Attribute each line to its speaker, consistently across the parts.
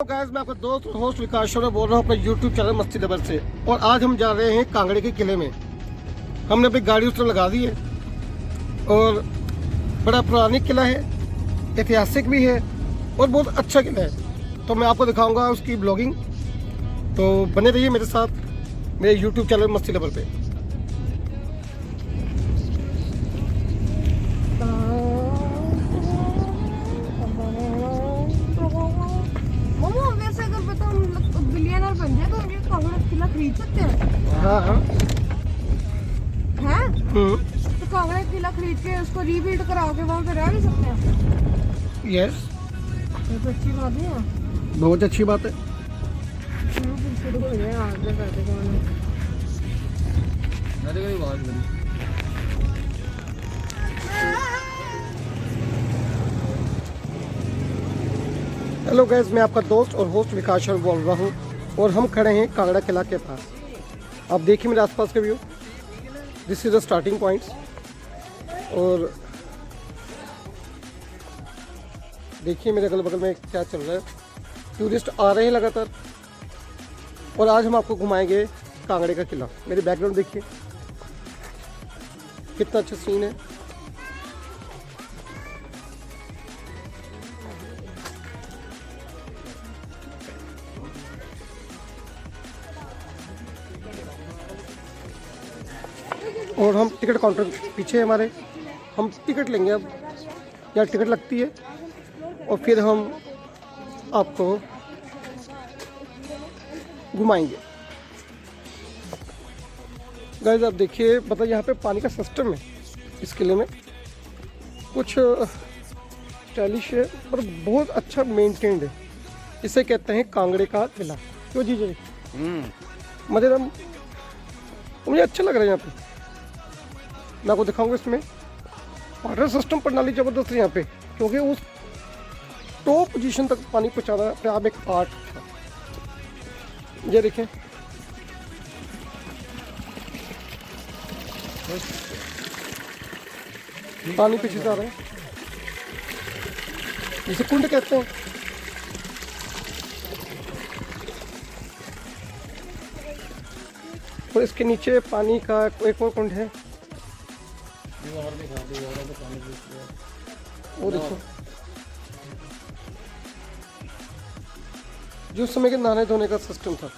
Speaker 1: तो गाइस मैं आपका दोस्त होस्ट विकास शर्मा बोल रहा हूँ अपने यूट्यूब चैनल मस्ती डबर से। और आज हम जा रहे हैं कांगड़े के किले में। हमने अपनी गाड़ी उस तरफ लगा दी है और बड़ा पुरानी किला है, ऐतिहासिक भी है और बहुत अच्छा किला है। तो मैं आपको दिखाऊंगा उसकी ब्लॉगिंग, तो बने रहिए मेरे साथ मेरे यूट्यूब चैनल मस्ती डबर पे।
Speaker 2: बिलियनर बन जाए तो हम ये कांगड़ा किला खरीद सकते हैं।
Speaker 1: हाँ हाँ
Speaker 2: हैं? तो कांगड़ा किला खरीद के उसको रीबिल्ड करा के वहाँ पे रह भी सकते हैं।
Speaker 1: यस,
Speaker 2: ये तो अच्छी बात है।
Speaker 1: बहुत अच्छी बात है। हेलो गाइस, मैं आपका दोस्त और होस्ट विकास शर्मा बोल रहा हूँ और हम खड़े हैं कांगड़ा किला के पास। आप देखिए मेरे आसपास का view. This is the starting points. और देखिए मेरे अगल बगल में क्या चल रहा है। टूरिस्ट आ रहे हैं लगातार और आज हम आपको घुमाएंगे कांगड़े का किला। मेरे बैकग्राउंड देखिए कितना अच्छा सीन है। और हम टिकट काउंटर पीछे है हमारे, हम टिकट लेंगे। अब यहाँ टिकट लगती है और फिर हम आपको घुमाएंगे। गाइस आप देखिए, मतलब यहाँ पे पानी का सिस्टम है इस किले में, कुछ स्टाइलिश है पर बहुत अच्छा मेंटेन्ड है। इसे कहते हैं कांगड़े का किला। क्यों जी जी? मज़ेदार, मुझे अच्छा लग रहा है यहाँ पे। मैं आपको दिखाऊंगा इसमें वाटर सिस्टम प्रणाली ज़बरदस्त है यहाँ पे, क्योंकि उस टॉप पोजीशन तक पानी पहुँचाना अपने आप एक आर्ट था। ये देखें, पानी पीछे से आ रहा है, जिसे कुंड कहते हैं। और इसके नीचे पानी का एक और कुंड है, वो देखो। जो उस समय के नहाने धोने का सिस्टम था।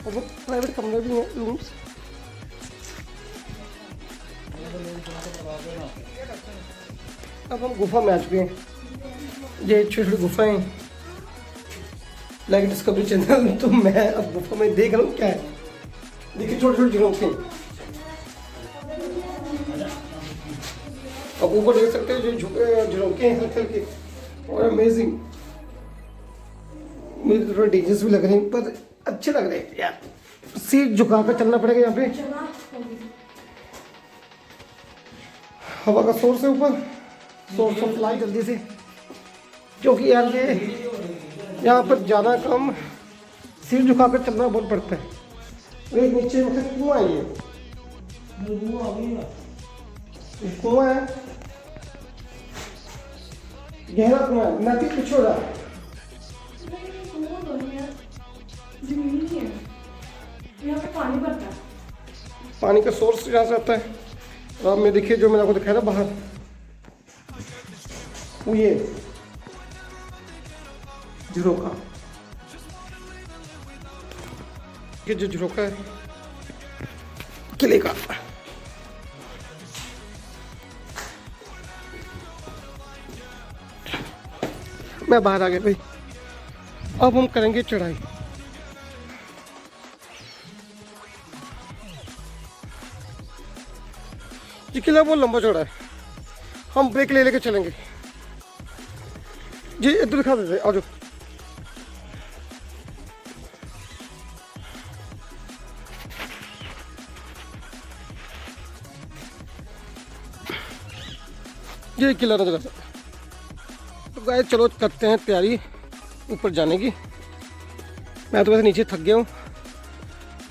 Speaker 1: और वो प्राइवेट कमरे भी हैं, रूम्स। अब हम गुफा में आ चुके हैं। ये छोटी छोटी गुफाएं लाइक डिस्कवरी चैनल। तो मैं अब गुफा में देख रहा हूँ क्या है। देखिए छोटी छोटी झरोखे, अब ऊपर देख सकते हैं जो झरोखे हैं हल्के हल्के और अमेजिंग। मुझे थोड़ा डेंजरस भी लग रहे हैं पर अच्छे लग रहे हैं यार। सीट झुका कर चलना पड़ेगा यहाँ पे। हवा का सोर्स है ऊपर, सोर्स ऑफ लाइट जल्दी से, क्योंकि यार ये यहाँ पर ज़्यादा कम सीट झुका कर चलना बहुत पड़ता है। एक नीचे मतलब कुआं है, ये कुआं है, गहरा कुआं है। नदी पीछे हो रहा है,
Speaker 2: यहाँ पे पानी भरता है।
Speaker 1: पानी का सोर्स यहाँ से आता है। और आप में देखिए जो मैंने आपको दिखाया था बाहर, वो ये झरोका, ये जो झरोका है किले का। मैं बाहर आ गया भाई। अब हम करेंगे चढ़ाई। ये किला बहुत लंबा चौड़ा है, हम ब्रेक ले लेके चलेंगे। जी इधर दिखा देते, आ जाओ। ये किला नजर आता है। तो गाइस चलो करते हैं तैयारी ऊपर जाने की। मैं तो वैसे नीचे थक गया हूँ,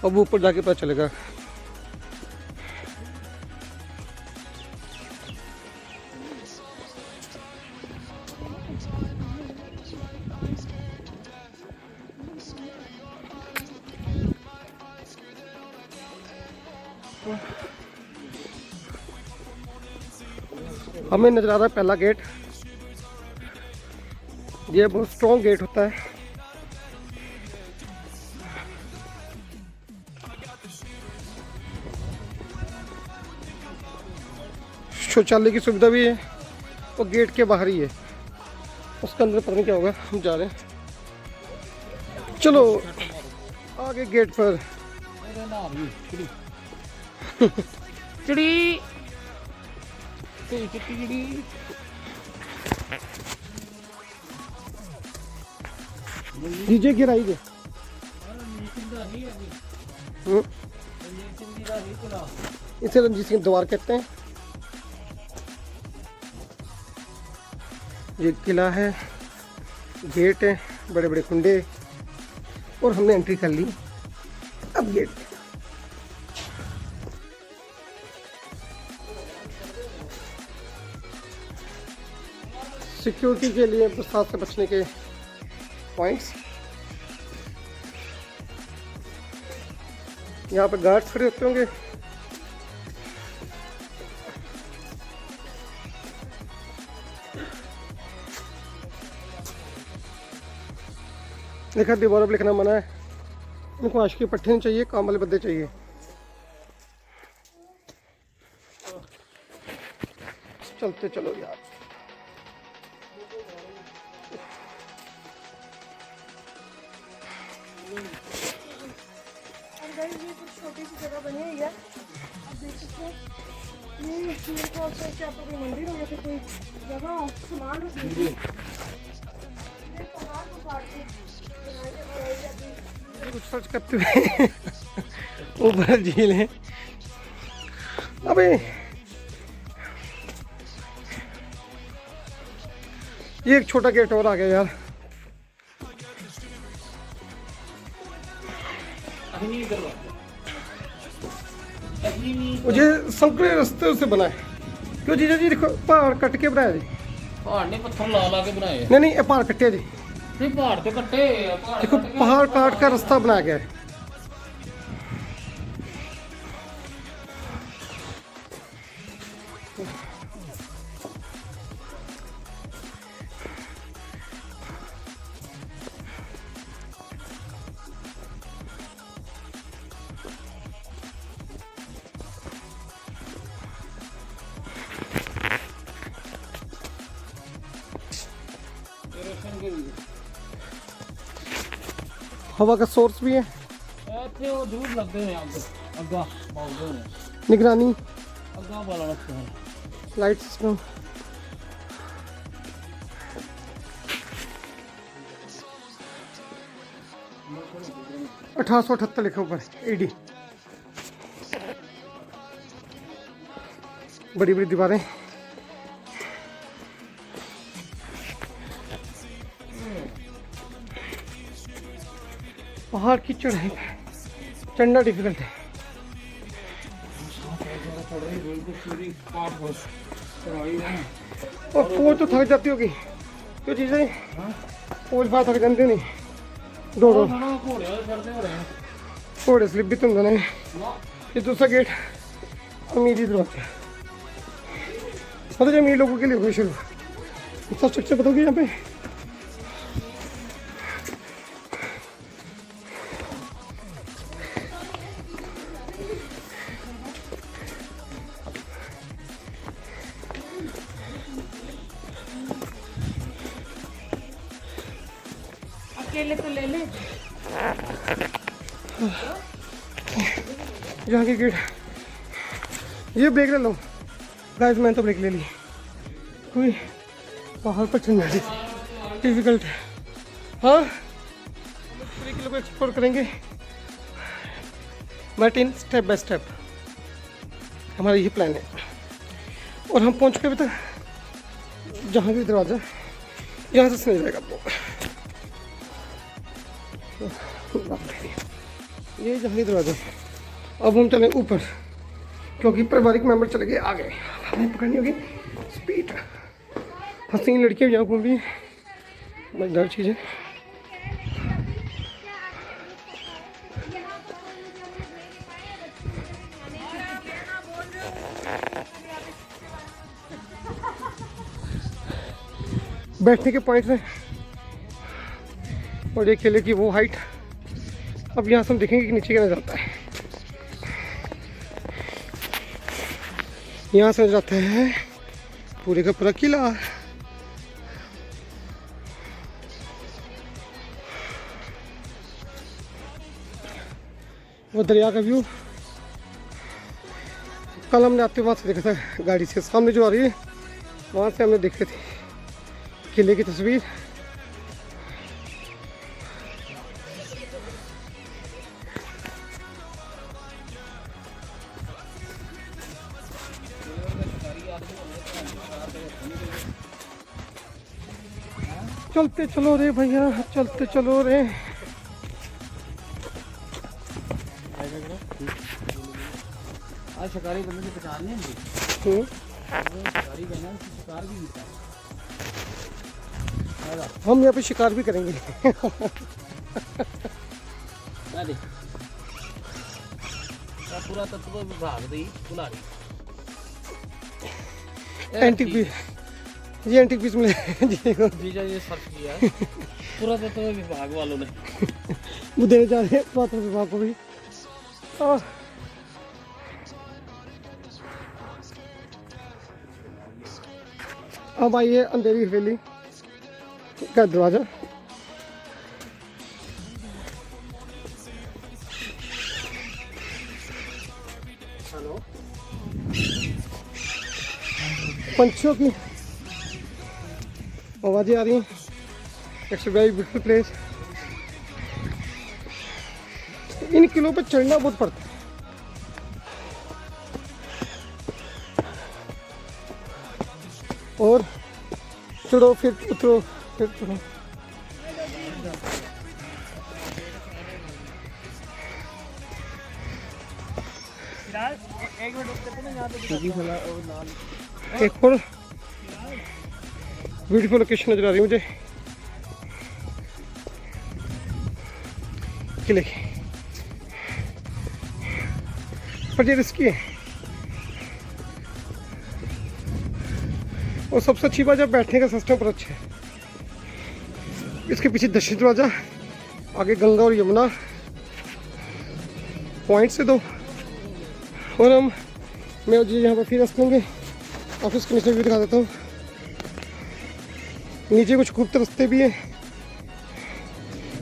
Speaker 1: अब ऊपर जाके पता चलेगा। हमें नजर आ रहा है पहला गेट। ये बहुत स्ट्रॉन्ग गेट होता है। शौचालय की सुविधा भी है और गेट के बाहर ही है, उसके अंदर पता नहीं क्या होगा। हम जा रहे हैं, चलो आगे गेट पर।
Speaker 3: चिड़ी चिड़ी
Speaker 1: डीजे गिराई दे। इसे रणजीत सिंह द्वार कहते हैं। ये किला है, गेट है, बड़े बड़े कुंडे, और हमने एंट्री कर ली। अब गेट सिक्योरिटी के लिए, बरसात से बचने के पॉइंट्स। यहाँ पे गार्ड्स खड़े होते होंगे। लिखा दीवारों पर लिखना मना है। इनको आशिक के पट्टे नहीं चाहिए, काम वाले बंदे चाहिए। चलते चलो यार।
Speaker 2: ये कुछ छोटी सी जगह बनी हुई है, आप देख सकते हैं। ये मेरे को लगता है कि आपको कोई मंदिर हो या फिर कोई जगह हो, सामान हो। ये पहाड़ को काट के बनाई जाती है।
Speaker 1: कुछ सर्च करते हुए ऊपर झील है। अबे ये एक छोटा गेट और आ गया यार। मुझे संकरे रास्ते से बना है। क्यों जीजा जी? देखो पहाड़ कट के बनाया जी।
Speaker 3: पहाड़ ने पत्थर ला ला के बनाए।
Speaker 1: नहीं नहीं, ये पहाड़ कटे जी।
Speaker 3: नहीं पहाड़ तो कट्टे,
Speaker 1: देखो पहाड़ काट का रास्ता बनाया गया है। हवा का सोर्स भी है।
Speaker 3: ਇੱਥੇ ਉਹ ਦੂਰ ਲੱਗਦੇ ਨੇ ਅੱਗਾ ਬਾਲਦੇ ਨੇ
Speaker 1: निगरानी,
Speaker 3: ਅੱਗਾ ਬਾਲਣ ਵਾਸਤੇ।
Speaker 1: Light system. अठारह सौ अठहत्तर लिखा ऊपर AD। बड़ी बड़ी दीवारें। पहाड़ की चढ़ाई चढ़ना डिफिकल्ट है। और पोल तो थक जाती होगी। क्यों चीजें पोल बाहर थक जाती नहीं। दौड़ो
Speaker 3: ਘੋੜੇ ਚੜਦੇ ਹੋ ਰਹੇ
Speaker 1: घोड़े स्लिप भी तुम दोनों। ये दूसरा गेट अमीरी दरवाजा। मतलब अमीर लोगों के लिए हुई शुरू। इंफ्रास्ट्रक्चर बताओगे यहाँ पे?
Speaker 2: अकेले तो ले ले।
Speaker 1: यहाँ की गेट। ये ब्रेक ले लो गाइस। मैंने तो ब्रेक ले ली। कोई पहाड़ पर चढ़ना डिफिकल्ट है। हाँ, 3 किलो को एक्सप्लोर करेंगे but in step by step. हमारा ये प्लान है। और हम पहुँच चुके अभी तक जहांगीर दरवाज़ा। यहाँ से सुना जाएगा आपको। ये जहांगीर दरवाजा। अब हम चले ऊपर क्योंकि पारिवारिक मेंबर चले गए आगे। हमें पकड़नी होगी स्पीड। हसीन लड़कियां यहाँ घूम रही हैं। मजेदार चीज़ है। बैठने के पॉइंट्स हैं और ये किले की वो हाइट। अब यहाँ से हम देखेंगे कि नीचे क्या नजर आता है। यहाँ से नजर आता है पूरे का पूरा किला। वो दरिया का व्यू कल हमने आते वहाँ से देखा था गाड़ी से, सामने जो आ रही है वहाँ से हमने देखी थी किले की तस्वीर। चलते चलो रे भैया, चलते चलो रे।
Speaker 3: आज शिकारी बंदे की पहचान नहीं है। शिकारी बना शिकार भी होता है।
Speaker 1: हम यहाँ पे शिकार भी करेंगे।
Speaker 3: पूरा तत्व विभाग दी कुल्हाड़ी
Speaker 1: एंटीक पीस, ये एंटीक पीस मिले
Speaker 3: जीजा ये सर्च किया है। पूरा तत्व विभाग वालों ने
Speaker 1: वो देने जा रहे हैं पुरातन विभाग को भी। अब आइए अंधेरी हवेली का दरवाजा। हेलो, पंछियों की आवाजें आ रही हैं। It's very beautiful place. इन किलों पर चढ़ना बहुत पड़ता है। और चढ़ो फिर उतरो फिर चढ़ो। एक और ब्यूटीफुल लोकेशन नजर आ रही है मुझे किले की, पर ये रिस्की है। और सबसे अच्छी बात जब बैठने का सिस्टम पर अच्छा है। इसके पीछे दक्षिण दरवाजा, आगे गंगा और यमुना पॉइंट से दो। और मैं जी यहाँ पर फिर रखेंगे। ऑफिस के नीचे भी दिखा देता हूँ। नीचे कुछ गुप्त रास्ते भी हैं।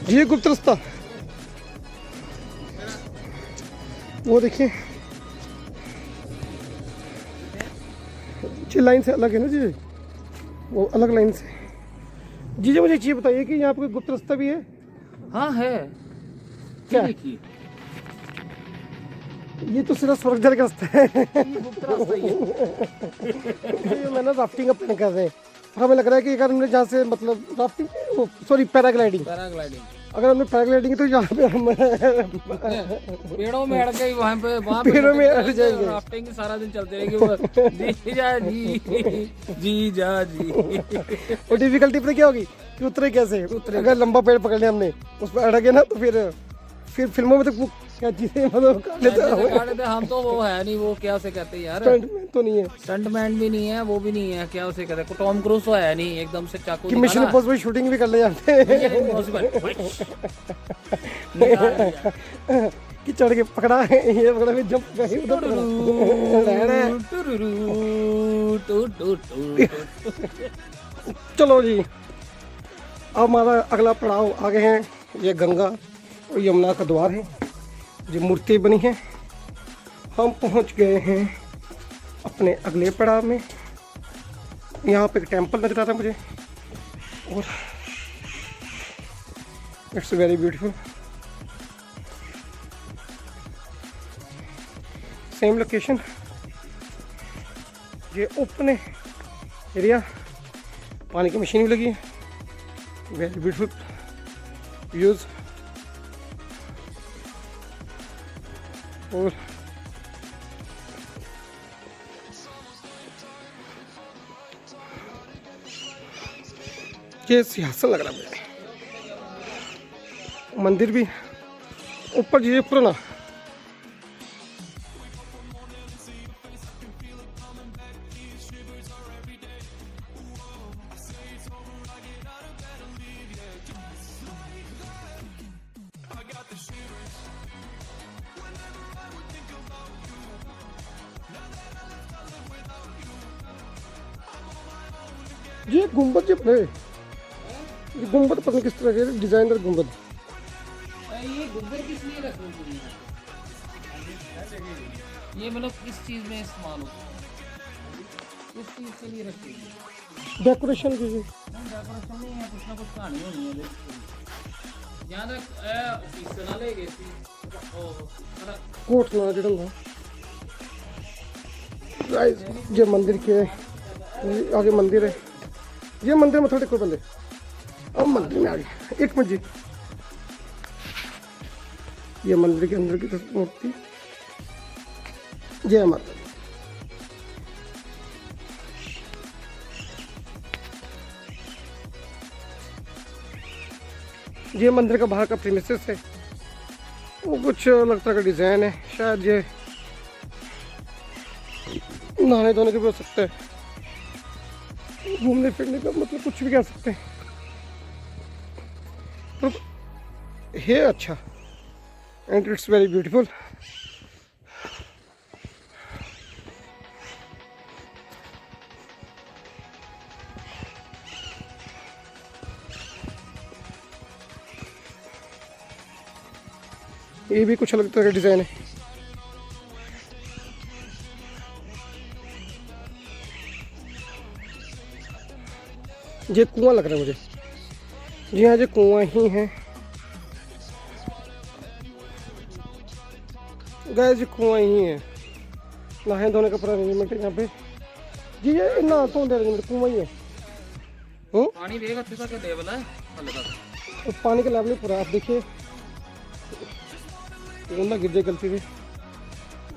Speaker 1: ये गुप्त रास्ता वो देखिए, जी लाइन से अलग है ना जी, वो अलग लाइन से। जी मुझे एक चीज़ बताइए कि यहाँ पे कोई गुप्त रास्ता भी है?
Speaker 3: हाँ है।
Speaker 1: क्या? ये तो सिर्फ स्वर्ग जल का रास्ता है।
Speaker 3: गुप्त रास्ता ही है।
Speaker 1: मैं ना राफ्टिंग का प्लान कर रहे हैं, और हमें लग रहा है कि अगर हमने जहाँ से मतलब राफ्टिंग, सॉरी पैराग्लाइडिंग, अगर हमने पैराग्लाइडिंग तो यहाँ पे हम
Speaker 3: पेड़ों में अड़ गई वहाँ पे
Speaker 1: पेड़ों में अड़ जाएंगे।
Speaker 3: राफ्टिंग सारा दिन चलते रहेगी वो। जीजा जी
Speaker 1: और डिफिकल्टी पता क्या होगी कि उतरे कैसे। अगर लंबा पेड़ पकड़ लिया हमने, उस पर अड़ गए ना, तो फिर फिल्मों में तो वो क्या चीजें मतलब
Speaker 3: काट लेते हम तो। वो है नहीं, वो क्या उसे कहते हैं यार,
Speaker 1: स्टंटमैन तो नहीं है,
Speaker 3: स्टंटमैन भी नहीं है, वो भी नहीं है, क्या उसे कहते हैं, टॉम क्रूज तो है नहीं एकदम से चाकू
Speaker 1: कि मिशन इम्पॉसिबल शूटिंग भी कर ले जाते कि चढ़ के पकड़ा है, ये पकड़ा फिर जंप गए उधर। चलो जी, अब हमारा अगला पड़ाव आगे है। ये गंगा और यमुना का द्वार है, जो मूर्ति बनी है। हम पहुंच गए हैं अपने अगले पड़ाव में। यहाँ पे एक टेंपल नजर आ रहा है मुझे, और it's very beautiful. Same location, ये ओपन है एरिया, पानी की मशीन भी लगी है। Very beautiful views. और ये सिंहासन लग रहा है मुझे। मंदिर भी ऊपर जी पुराना। ये गुंबद जो है, ये गुंबद पता नहीं किस तरह के डिजाइनर गुंबद।
Speaker 3: ये गुब्बर किस लिए रख रहे हो? ये मतलब किस चीज़ में इस्तेमाल होता है? किस चीज़ के लिए रखते हैं?
Speaker 1: डेकोरेशन की जी।
Speaker 3: डेकोरेशन नहीं है, कुछ ना कुछ कहानी होनी है यहाँ तक ऑफिस ना ले गए
Speaker 1: कोट ना जड़ा ना गाइस, ये मंदिर के आगे मंदिर है। ये मंदिर में थोड़े को पहले अब मंदिर में आ गए। एक मिनट जी, ये मंदिर के अंदर की मूर्ति। जय माता दी। ये मंदिर का बाहर का प्रीमिसेस है, वो कुछ अलग तरह का डिज़ाइन है। शायद ये नहाने धोने के भी हो सकता है, घूमने फिरने का मतलब कुछ भी कह सकते हैं। तो है अच्छा एंड इट्स वेरी ब्यूटीफुल। ये भी कुछ अलग तरह का डिज़ाइन है। ये कुआं लग रहा है मुझे। जी हाँ, ये कुआं ही है गाइस, ये कुआं ही है। नहाने धोने का पूरा अरेंजमेंट है यहाँ पे जी। ये नहा धोने अरेंजमेंट कुआं ही है।
Speaker 3: पानी देगा कितना क्या लेवल है हल्का
Speaker 1: तो पानी का लेवल पूरा आप देखिए, ना गिर जाए गलती से।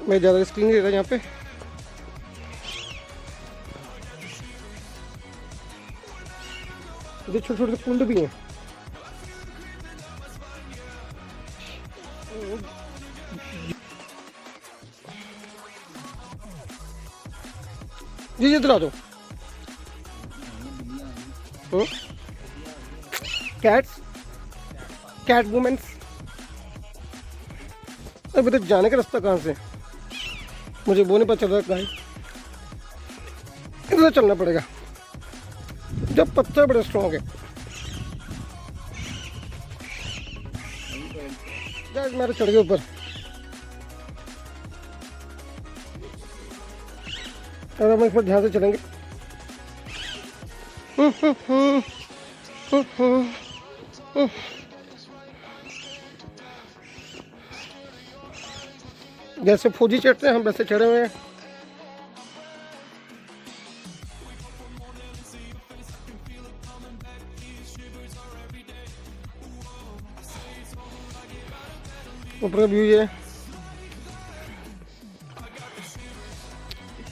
Speaker 1: मैं ज़्यादा रिस्क नहीं ले रहा यहाँ पे। ये छोटे छोटे कुंड भी हैं। जी इधर आ जाओ। Cats, cat women's. अभी तक जाने का रास्ता कहाँ से मुझे वो नहीं पता चल रहा गाइस। इधर चलना पड़ेगा, जब पत्थर बड़े स्ट्रॉन्ग है। गाइस मेरे चढ़ गए ऊपर। अब हम इस पर ध्यान से चलेंगे। जैसे फौजी चढ़ते हैं हम वैसे चढ़े हुए हैं। ऊपर का व्यू ये,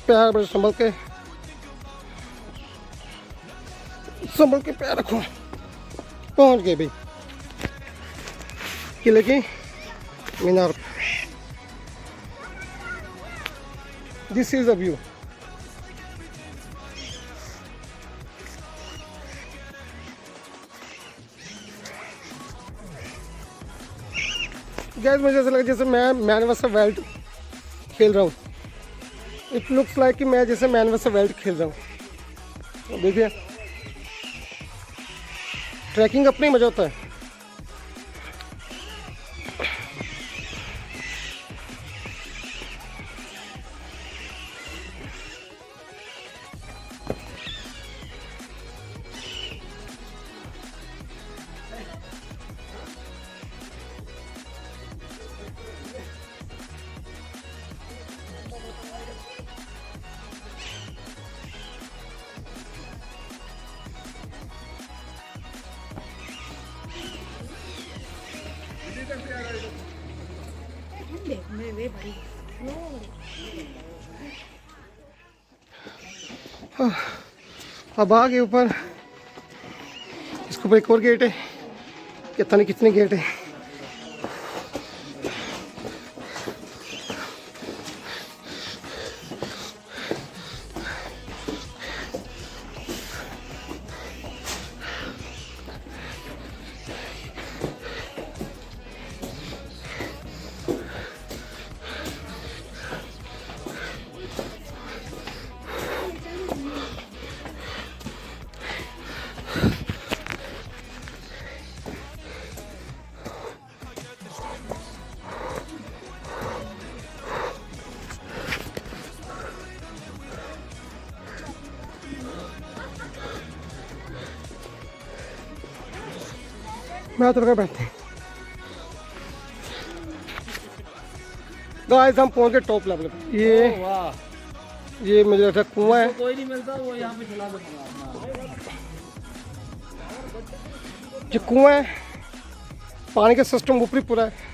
Speaker 1: पैर बड़े संभल के पैर रखो। पहुंच गए भाई किले की मीनार। This is the view. Guess मुझे ऐसा लगा जैसे मैं मैन वर्सेस वाइल्ड खेल रहा हूँ। इट लुक्स लाइक कि मैं जैसे मैन वर्सेस वाइल्ड खेल रहा हूँ। देखिए ट्रैकिंग अपना ही मजा होता है। अब आ गए ऊपर। इसके ऊपर एक और गेट है, पता नहीं कितने गेट है। मैं उतर कर बैठते हैं। गाइस हम पहुंच गए टॉप लेवल पे।
Speaker 3: ओह, वाह,
Speaker 1: ये मुझे लगता है कुआं है।
Speaker 3: तो कोई नहीं मिलता वो यहाँ पे चला देता।
Speaker 1: ये कुआं है, पानी का सिस्टम ऊपरी पूरा है।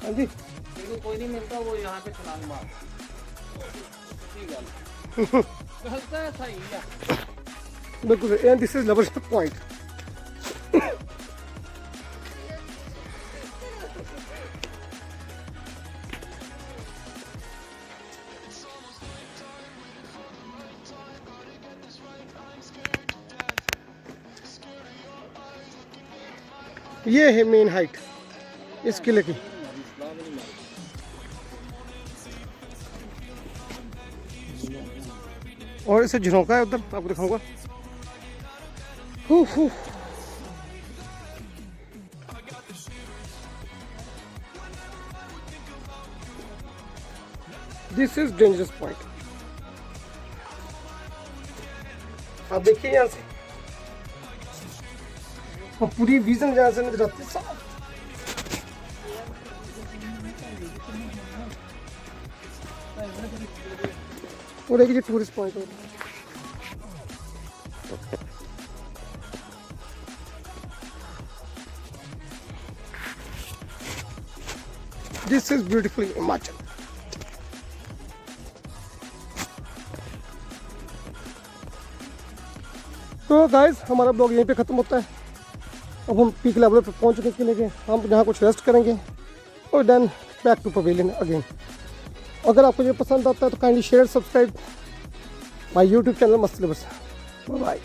Speaker 1: हाँ जी,
Speaker 3: देखो कोई नहीं मिलता वो यहाँ पे छलांग मार। ठीक है, गलत है सही है।
Speaker 1: बिल्कुल। And this is level point. ये है मेन हाइट इस किले की। और इसे झरोका है उधर, आपको दिखाऊंगा। This is dangerous point. आप देखिए यहाँ से और पूरी विजन जहाँ से नजर आती है साफ। और एक ये टूरिस्ट पॉइंट है। This is beautiful Himachal. तो गाइस हमारा ब्लॉग यहीं पे ख़त्म होता है। अब हम पीक लेवल पे पहुंच चुके के लिए हम यहाँ कुछ रेस्ट करेंगे और then back to pavilion again. अगर आपको ये पसंद आता है तो kindly share subscribe my YouTube channel मस्त लिबर्स। Bye bye.